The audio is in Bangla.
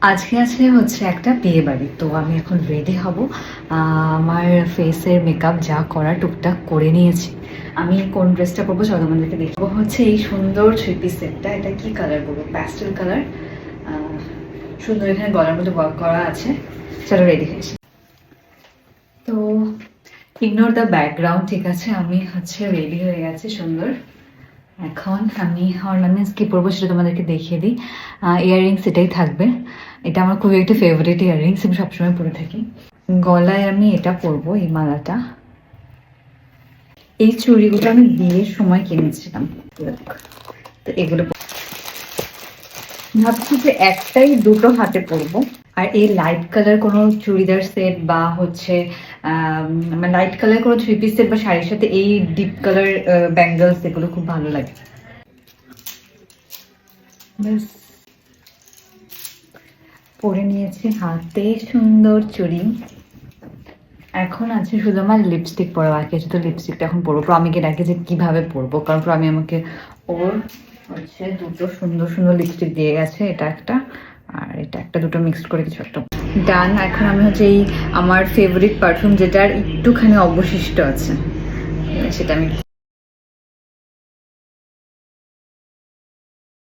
আজকে আছে হচ্ছে একটা বিয়ে বাড়ি, তো আমি এখন রেডি হব। আমার ফেসের মেকআপ যা করা টুকটাক করে নিয়েছি। আমি কোন ড্রেসটা পরবো চলো তোমাদেরকে দেখবো। হচ্ছে এই সুন্দর থ্রি পিস সেটটা, এটা কি কালার বলবো, প্যাস্টেল কালার, সুন্দর এখানে গলার মধ্যে ওয়ার্ক করা আছে। চলো রেডি হয়েছি। তো ইগনোর দ্য ব্যাকগ্রাউন্ড, ঠিক আছে? আমি হচ্ছে রেডি হয়ে গেছি সুন্দর। এখন আমি অর্নামেন্টস কী পরবো সেটা তোমাদেরকে দেখিয়ে দিই। ইয়াররিংস এটাই থাকবে। এটা আমার খুবই একটা ফেভারিট ইয়াররিংস, আমি সবসময় পরে থাকি। গলায় আমি এটা পরবো, এই মালাটা। এই চুড়িগুলো আমি বিয়ের সময় কিনেছিলাম, তো এগুলো ভাবছি যে একটাই দুটো হাতে পরবো। আর এই লাইট কালার কোনো চুড়িদার সেট বা হচ্ছে লাইট কালার কোনো থ্রি পিস সেট বা শাড়ির সাথে এই ডিপ কালার ব্যাঙ্গলস এগুলো খুব ভালো লাগে। পরে নিয়েছি হাতে সুন্দর চুড়ি। এখন আছে শুধু আমার লিপস্টিক পরা বাকি আছে, তো লিপস্টিকটা এখন পরবো। প্রমিকে ডাকে যে কিভাবে পরবো, কারণ প্রমি আমাকে ওর হচ্ছে দুটো সুন্দর সুন্দর লিপস্টিক দিয়ে গেছে, এটা একটা আর এটা একটা, দুটো মিক্সড করে কিছু একটা। ডান। এখন আমি হচ্ছে এই আমার ফেভারিট পারফিউম যেটার একটুখানি অবশিষ্ট আছে সেটা আমি